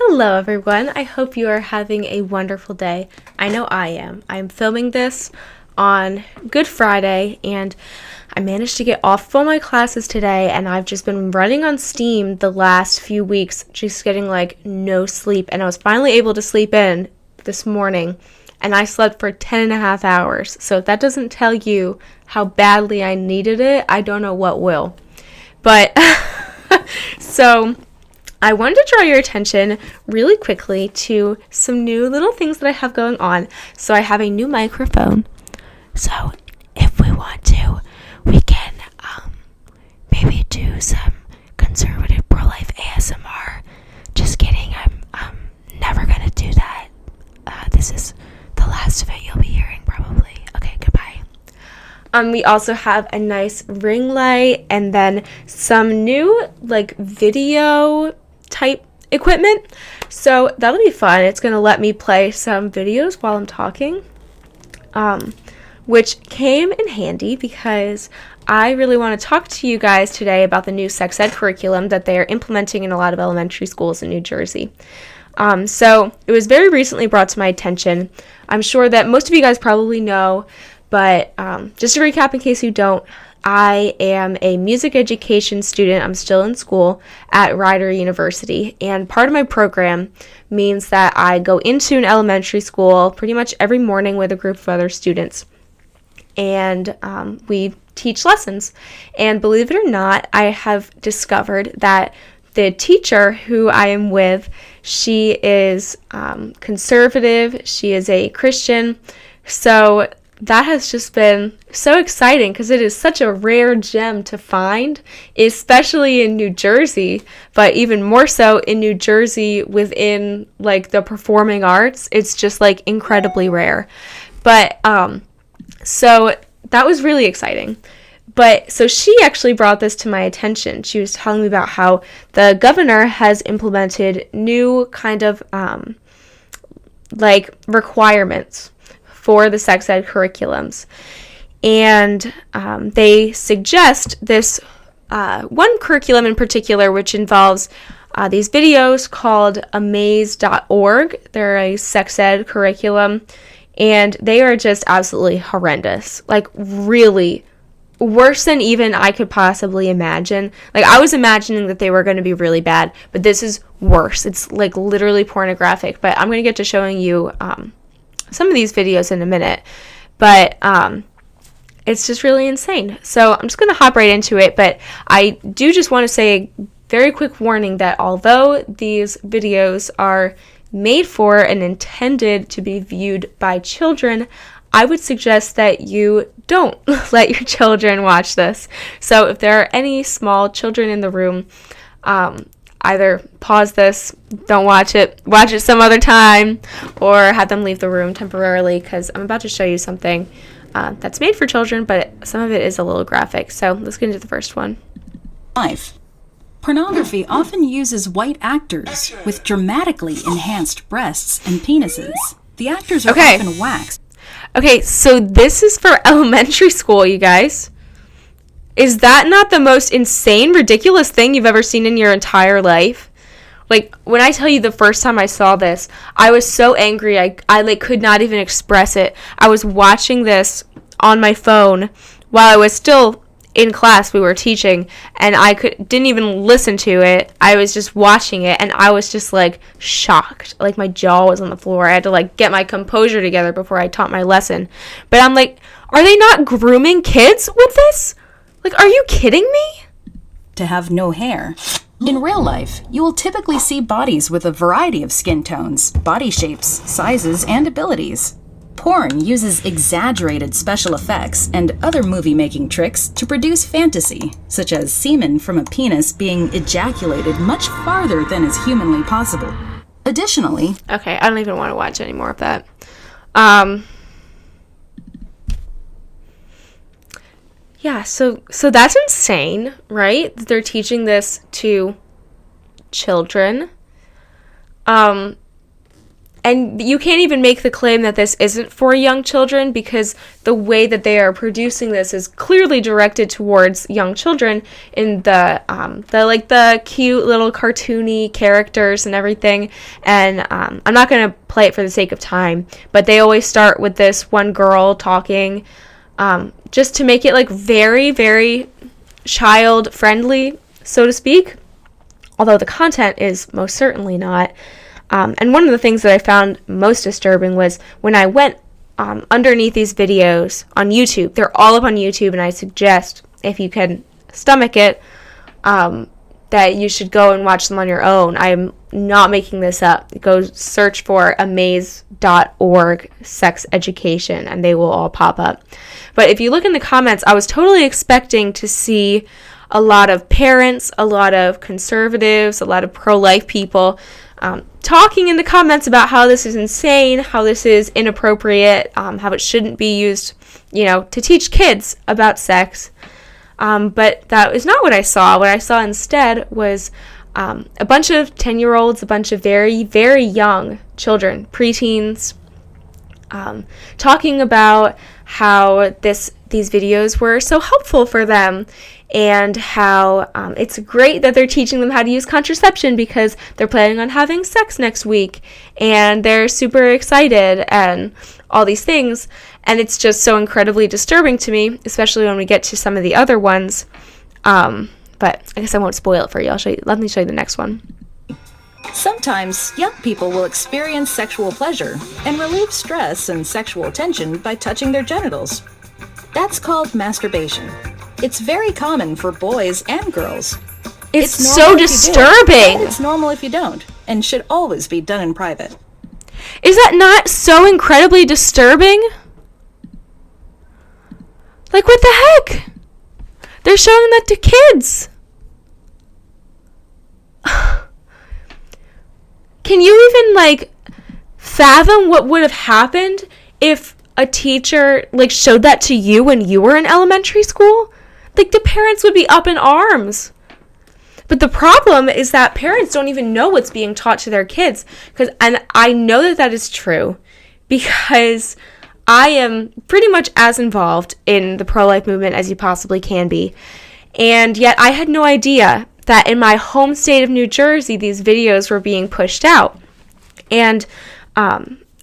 Hello everyone, I hope you are having a wonderful day. I know I am. I'm filming this on Good Friday and I managed to get off of all my classes today and I've just been running on steam the last few weeks, just getting no sleep, and I was finally able to sleep in this morning and I slept for 10 and a half hours. So if that doesn't tell you how badly I needed it, I don't know what will. But so I wanted to draw your attention really quickly to some new little things that I have going on. So I have a new microphone. So if we want to, we can maybe do some conservative pro-life ASMR. Just kidding, I'm never gonna do that. This is the last of it you'll be hearing probably. Okay, goodbye. We also have a nice ring light and then some new video type equipment. So that'll be fun. It's going to let me play some videos while I'm talking, which came in handy because I really want to talk to you guys today about the new sex ed curriculum that they are implementing in a lot of elementary schools in New Jersey. So it was very recently brought to my attention. I'm sure that most of you guys probably know, but just to recap in case you don't, I am a music education student. I'm still in school at Rider University, and part of my program means that I go into an elementary school pretty much every morning with a group of other students, and we teach lessons. And believe it or not, I have discovered that the teacher who I am with, she is conservative, she is a Christian, so that has just been so exciting because it is such a rare gem to find, especially in New Jersey, but even more so in New Jersey within the performing arts. It's just incredibly rare. But so that was really exciting. But so she actually brought this to my attention. She was telling me about how the governor has implemented new kind of requirements for the sex ed curriculums. And they suggest this one curriculum in particular, which involves these videos called amaze.org. They're a sex ed curriculum, and they are just absolutely horrendous. Really worse than even I could possibly imagine. I was imagining that they were going to be really bad, but this is worse. It's literally pornographic. But I'm going to get to showing you some of these videos in a minute, but it's just really insane. So I'm just going to hop right into it, but I do just want to say a very quick warning that although these videos are made for and intended to be viewed by children, I would suggest that you don't let your children watch this. So if there are any small children in the room, either pause this, don't watch it some other time, or have them leave the room temporarily, because I'm about to show you something that's made for children, but some of it is a little graphic. So let's get into the first one. Life. Pornography often uses white actors with dramatically enhanced breasts and penises. The actors are often waxed. Okay, so this is for elementary school, you guys. Is that not the most insane, ridiculous thing you've ever seen in your entire life? When I tell you the first time I saw this, I was so angry, I could not even express it. I was watching this on my phone while I was still in class. We were teaching, and I didn't even listen to it. I was just watching it, and I was just shocked. My jaw was on the floor. I had to get my composure together before I taught my lesson. But I'm are they not grooming kids with this? Are you kidding me? To have no hair. In real life, you will typically see bodies with a variety of skin tones, body shapes, sizes, and abilities. Porn uses exaggerated special effects and other movie-making tricks to produce fantasy, such as semen from a penis being ejaculated much farther than is humanly possible. Additionally... Okay, I don't even want to watch any more of that. Yeah, so that's insane, right? That they're teaching this to children. And And you can't even make the claim that this isn't for young children, because the way that they are producing this is clearly directed towards young children in the cute little cartoony characters and everything. And I'm not going to play it for the sake of time, but they always start with this one girl talking, just to make it like very, very child friendly, so to speak. Although the content is most certainly not. And one of the things that I found most disturbing was when I went underneath these videos on YouTube. They're all up on YouTube, and I suggest, if you can stomach it, that you should go and watch them on your own. I'm not making this up. Go search for amaze.org sex education, and they will all pop up. But if you look in the comments, I was totally expecting to see a lot of parents, a lot of conservatives, a lot of pro-life people talking in the comments about how this is insane, how this is inappropriate, how it shouldn't be used, to teach kids about sex. But that is not what I saw. What I saw instead was a bunch of 10-year-olds, a bunch of very, very young children, preteens, talking about how these videos were so helpful for them, and how it's great that they're teaching them how to use contraception because they're planning on having sex next week, and they're super excited, and all these things. And it's just so incredibly disturbing to me, especially when we get to some of the other ones. But I guess I won't spoil it for you. Let me show you the next one. Sometimes young people will experience sexual pleasure and relieve stress and sexual tension by touching their genitals. That's called masturbation. It's very common for boys and girls. It's so disturbing. It's normal if you don't, and should always be done in private. Is that not so incredibly disturbing? Like, what the heck? They're showing that to kids. Can you even, fathom what would have happened if a teacher, showed that to you when you were in elementary school? The parents would be up in arms. But the problem is that parents don't even know what's being taught to their kids. And I know that is true because I am pretty much as involved in the pro-life movement as you possibly can be. And yet I had no idea that in my home state of New Jersey, these videos were being pushed out. And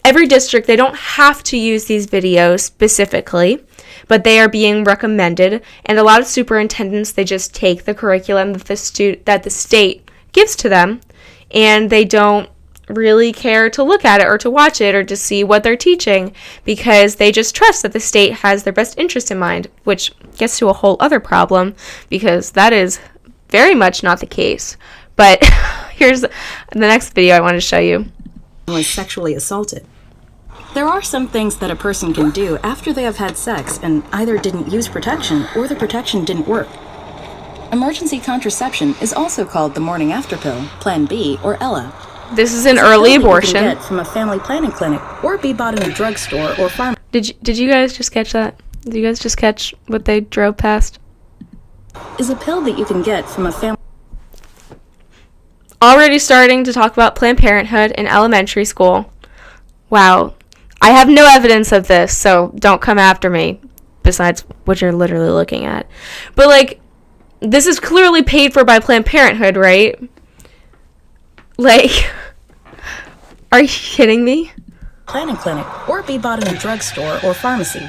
every district, they don't have to use these videos specifically, but they are being recommended. And a lot of superintendents, they just take the curriculum that the state gives to them, and they don't really care to look at it or to watch it or to see what they're teaching, because they just trust that the state has their best interest in mind, which gets to a whole other problem, because that is very much not the case. But here's the next video I want to show you. Was sexually assaulted. There are some things that a person can do after they have had sex and either didn't use protection or the protection didn't work. Emergency contraception is also called the morning after pill, Plan B, or Ella. This is an early abortion. You can get from a family planning clinic or be bought in a drugstore or pharmacy. Did you guys just catch that? Did you guys just catch what they drove past? Is a pill that you can get from a family. Already starting to talk about Planned Parenthood in elementary school. Wow. I have no evidence of this, so don't come after me, besides what you're literally looking at. But, this is clearly paid for by Planned Parenthood, right? Are you kidding me? Planning clinic or be bought in a drugstore or pharmacy.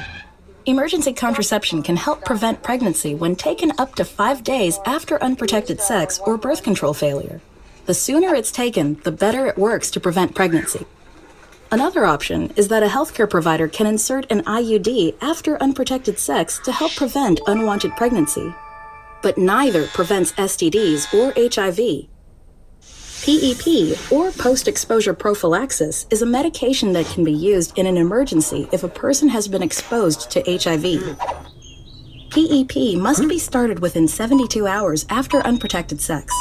Emergency contraception can help prevent pregnancy when taken up to 5 days after unprotected sex or birth control failure. The sooner it's taken, the better it works to prevent pregnancy. Another option is that a healthcare provider can insert an IUD after unprotected sex to help prevent unwanted pregnancy. But neither prevents STDs or HIV. PEP, or post-exposure prophylaxis, is a medication that can be used in an emergency if a person has been exposed to HIV. PEP must be started within 72 hours after unprotected sex.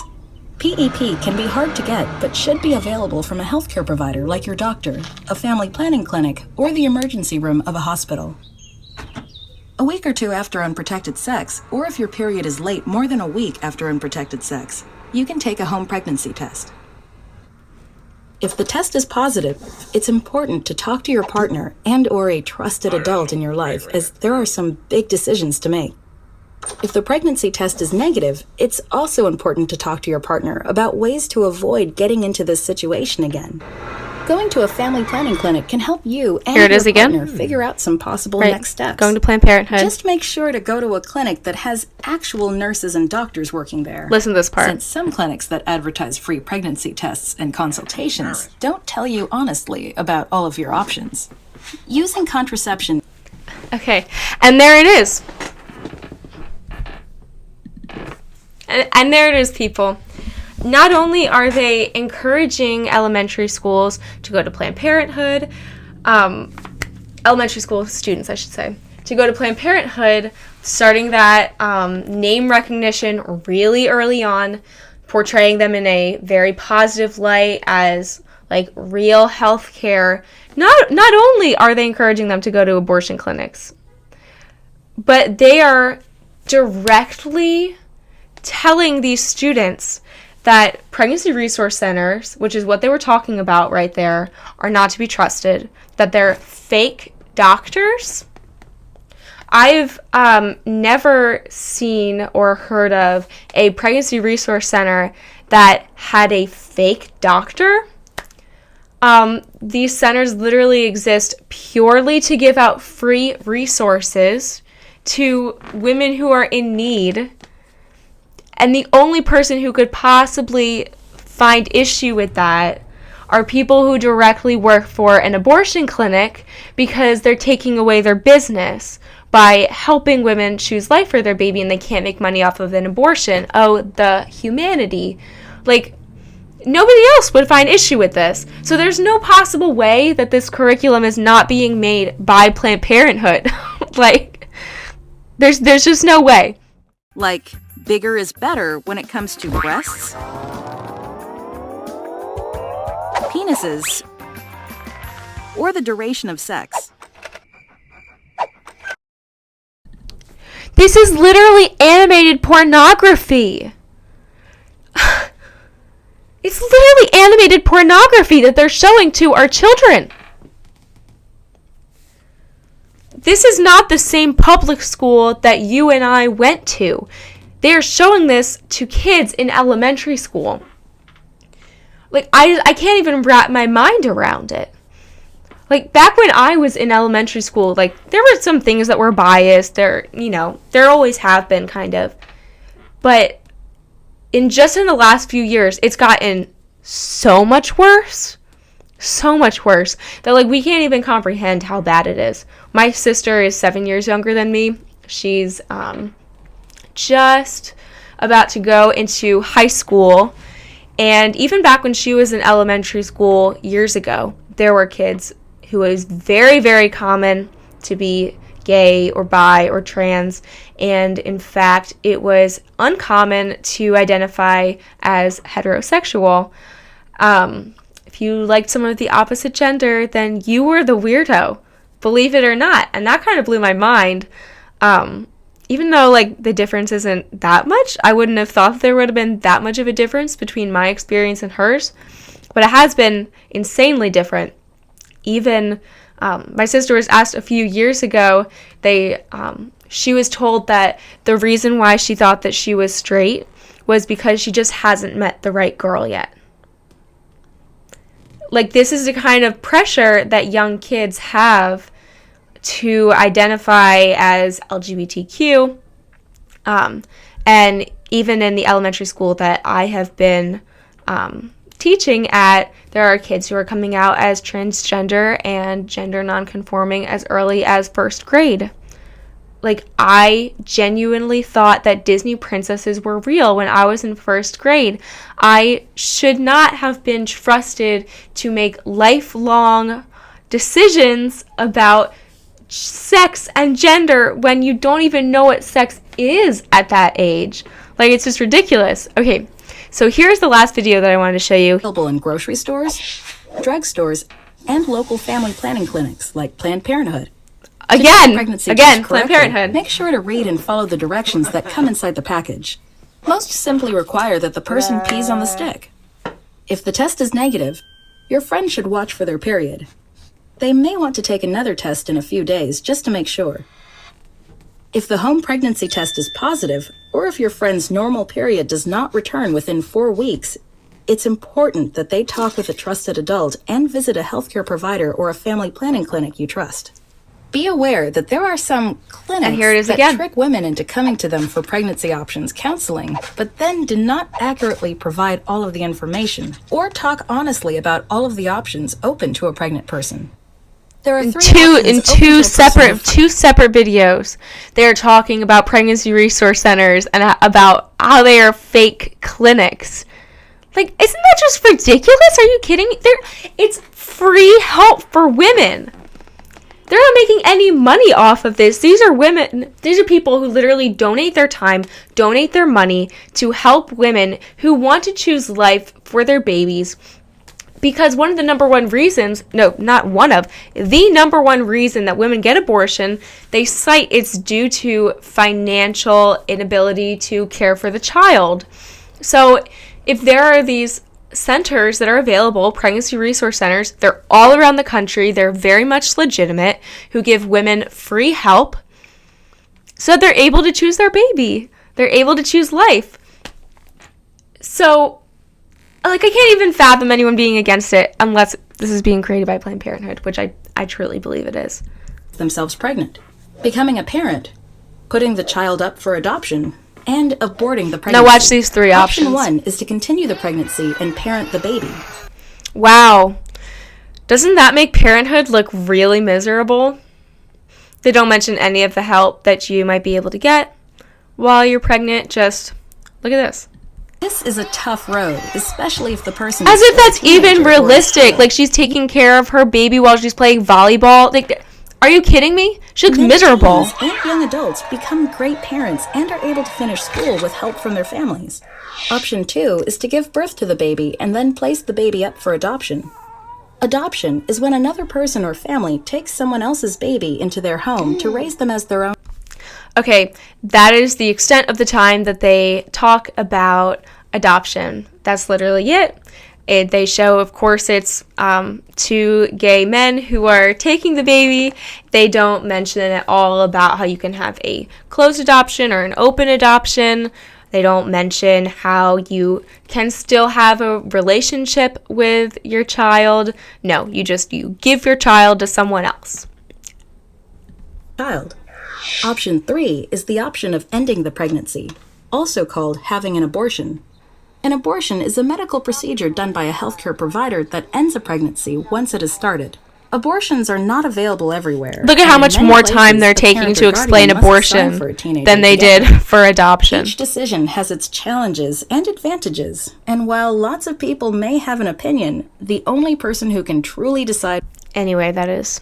PEP can be hard to get, but should be available from a healthcare provider like your doctor, a family planning clinic, or the emergency room of a hospital. A week or two after unprotected sex, or if your period is late more than a week after unprotected sex, you can take a home pregnancy test. If the test is positive, it's important to talk to your partner and/or a trusted adult in your life, as there are some big decisions to make. If the pregnancy test is negative, it's also important to talk to your partner about ways to avoid getting into this situation again. Going to a family planning clinic can help you and your partner figure out some possible next steps. Going to Planned Parenthood. Just make sure to go to a clinic that has actual nurses and doctors working there. Listen to this part. Since some clinics that advertise free pregnancy tests and consultations don't tell you honestly about all of your options. Using contraception. Okay, and there it is. And there it is, people. Not only are they encouraging elementary schools to go to Planned Parenthood, elementary school students, I should say, to go to Planned Parenthood, starting that name recognition really early on, portraying them in a very positive light as like real health care. Not only are they encouraging them to go to abortion clinics, but they are directly telling these students that pregnancy resource centers, which is what they were talking about right there, are not to be trusted, that they're fake doctors. I've never seen or heard of a pregnancy resource center that had a fake doctor. These centers literally exist purely to give out free resources to women who are in need. And the only person who could possibly find issue with that are people who directly work for an abortion clinic because they're taking away their business by helping women choose life for their baby and they can't make money off of an abortion. Oh, the humanity. Like, nobody else would find issue with this. So there's no possible way that this curriculum is not being made by Planned Parenthood. Like, there's just no way. Like, bigger is better when it comes to breasts, penises, or the duration of sex. This is literally animated pornography. It's literally animated pornography that they're showing to our children. This is not the same public school that you and I went to. They are showing this to kids in elementary school. Like, I can't even wrap my mind around it. Like, back when I was in elementary school, like, there were some things that were biased. There always have been, kind of. But in the last few years, it's gotten so much worse. So much worse. That, like, we can't even comprehend how bad it is. My sister is 7 years younger than me. She's, just about to go into high school, and even back when she was in elementary school years ago, there were kids who it was very, very common to be gay or bi or trans, and in fact it was uncommon to identify as heterosexual. If you liked someone of the opposite gender, then you were the weirdo, believe it or not, and that kind of blew my mind. Even though, like, the difference isn't that much, I wouldn't have thought there would have been that much of a difference between my experience and hers. But it has been insanely different. Even my sister was asked a few years ago, she was told that the reason why she thought that she was straight was because she just hasn't met the right girl yet. Like, this is the kind of pressure that young kids have to identify as LGBTQ, and even in the elementary school that I have been teaching at, there are kids who are coming out as transgender and gender nonconforming as early as first grade. Like, I genuinely thought that Disney princesses were real when I was in first grade. I should not have been trusted to make lifelong decisions about sex and gender when you don't even know what sex is at that age. Like, it's just ridiculous. Okay, so here's the last video that I wanted to show you. Available in grocery stores, drugstores, and local family planning clinics like Planned Parenthood. Again, Planned Parenthood. Make sure to read and follow the directions that come inside the package. Most simply require that the person pees on the stick. If the test is negative, your friend should watch for their period. They may want to take another test in a few days just to make sure. If the home pregnancy test is positive, or if your friend's normal period does not return within 4 weeks, it's important that they talk with a trusted adult and visit a healthcare provider or a family planning clinic you trust. Be aware that there are some clinics that trick women into coming to them for pregnancy options counseling, but then do not accurately provide all of the information or talk honestly about all of the options open to a pregnant person. There are two separate videos. They are talking about pregnancy resource centers and about how they are fake clinics. Like, isn't that just ridiculous? Are you kidding me? It's free help for women. They're not making any money off of this. These are women. These are people who literally donate their time, donate their money to help women who want to choose life for their babies. Because one of the number one reasons, no, not one of, the number one reason that women get abortion, they cite it's due to financial inability to care for the child. So if there are these centers that are available, pregnancy resource centers, they're all around the country, they're very much legitimate, who give women free help so that they're able to choose their baby. They're able to choose life. So, like, I can't even fathom anyone being against it unless this is being created by Planned Parenthood, which I truly believe it is. Themselves pregnant, becoming a parent, putting the child up for adoption, and aborting the pregnancy. Now watch these three options. Option 1 is to continue the pregnancy and parent the baby. Wow. Doesn't that make parenthood look really miserable? They don't mention any of the help that you might be able to get while you're pregnant. Just look at this. This is a tough road, especially if the person As if that's even realistic. Like, she's taking care of her baby while she's playing volleyball. Like, are you kidding me? She looks miserable. Teens and young adults become great parents and are able to finish school with help from their families. Option 2 is to give birth to the baby and then place the baby up for adoption. Adoption is when another person or family takes someone else's baby into their home to raise them as their own. Okay, that is the extent of the time that they talk about adoption. That's literally it. They show, of course, it's 2 gay men who are taking the baby. They don't mention at all about how you can have a closed adoption or an open adoption. They don't mention how you can still have a relationship with your child. No, you give your child to someone else. Option 3 is the option of ending the pregnancy, also called having an abortion. An abortion is a medical procedure done by a healthcare provider that ends a pregnancy once it has started. Abortions are not available everywhere. Look at how much more time they're taking to explain abortion than they did for adoption. Each decision has its challenges and advantages, and while lots of people may have an opinion, the only person who can truly decide... Anyway, that is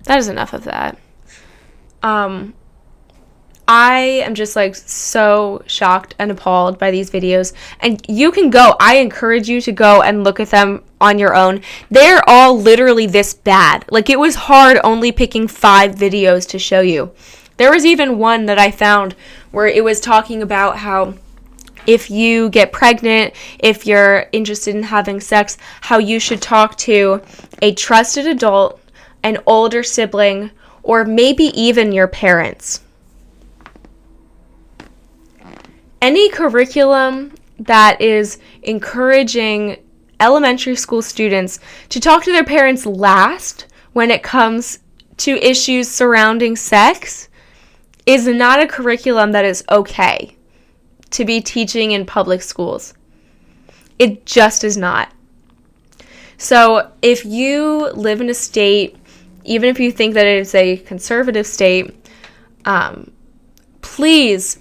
enough of that. I am just like so shocked and appalled by these videos, and you can go, I encourage you to go and look at them on your own. They're all literally this bad. Like, it was hard only picking 5 videos to show you. There was even one that I found where it was talking about how if you get pregnant, if you're interested in having sex, how you should talk to a trusted adult, an older sibling, or maybe even your parents. Any curriculum that is encouraging elementary school students to talk to their parents last when it comes to issues surrounding sex is not a curriculum that is okay to be teaching in public schools. It just is not. So if you live in a state, even if you think that it is a conservative state, please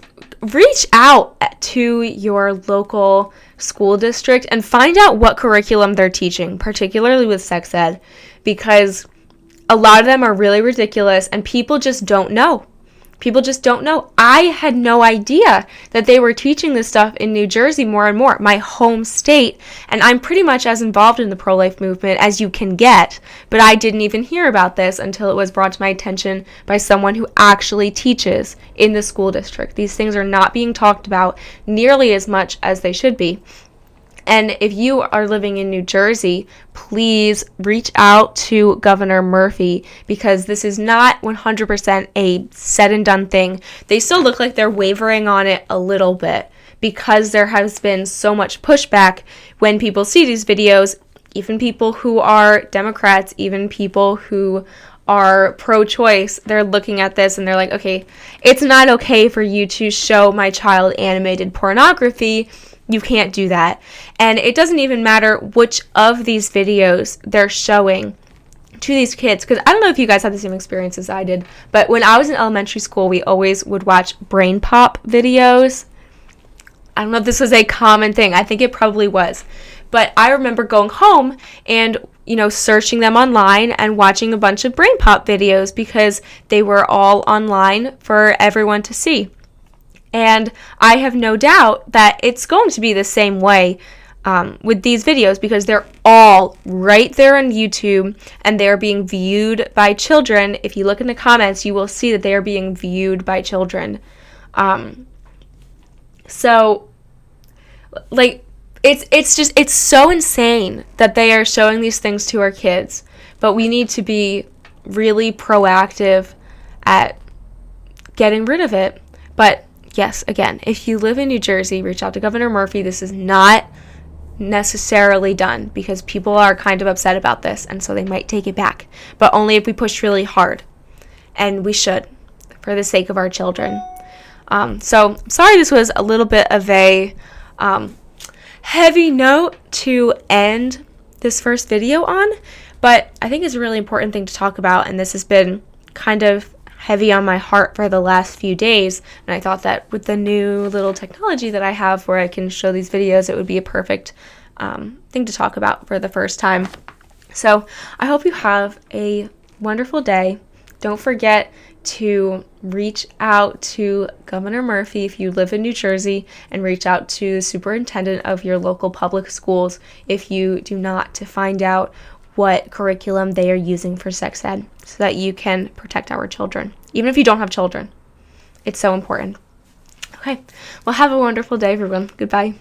reach out to your local school district and find out what curriculum they're teaching, particularly with sex ed, because a lot of them are really ridiculous and people just don't know. People just don't know. I had no idea that they were teaching this stuff in New Jersey more and more, my home state, and I'm pretty much as involved in the pro-life movement as you can get, but I didn't even hear about this until it was brought to my attention by someone who actually teaches in the school district. These things are not being talked about nearly as much as they should be. And if you are living in New Jersey, please reach out to Governor Murphy, because this is not 100% a said and done thing. They still look like they're wavering on it a little bit, because there has been so much pushback when people see these videos, even people who are Democrats, even people who are pro-choice. They're looking at this and they're like, okay, it's not okay for you to show my child animated pornography. You can't do that. And it doesn't even matter which of these videos they're showing to these kids, because I don't know if you guys had the same experience as I did, but when I was in elementary school, we always would watch brain pop videos. I don't know if this was a common thing. I think it probably was. But I remember going home and, searching them online and watching a bunch of brain pop videos, because they were all online for everyone to see. And I have no doubt that it's going to be the same way with these videos, because they're all right there on YouTube and they're being viewed by children. If you look in the comments, you will see that they are being viewed by children. So, it's so insane that they are showing these things to our kids, but we need to be really proactive at getting rid of it. But yes, again, if you live in New Jersey, reach out to Governor Murphy. This is not necessarily done, because people are kind of upset about this, and so they might take it back, but only if we push really hard, and we should, for the sake of our children. So sorry this was a little bit of a heavy note to end this first video on, but I think it's a really important thing to talk about, and this has been kind of heavy on my heart for the last few days, and I thought that with the new little technology that I have where I can show these videos, it would be a perfect thing to talk about for the first time. So I hope you have a wonderful day. Don't forget to reach out to Governor Murphy if you live in New Jersey, and reach out to the superintendent of your local public schools if you do not, to find out what curriculum they are using for sex ed, so that you can protect our children, even if you don't have children. It's so important. Okay, well, have a wonderful day, everyone. Goodbye.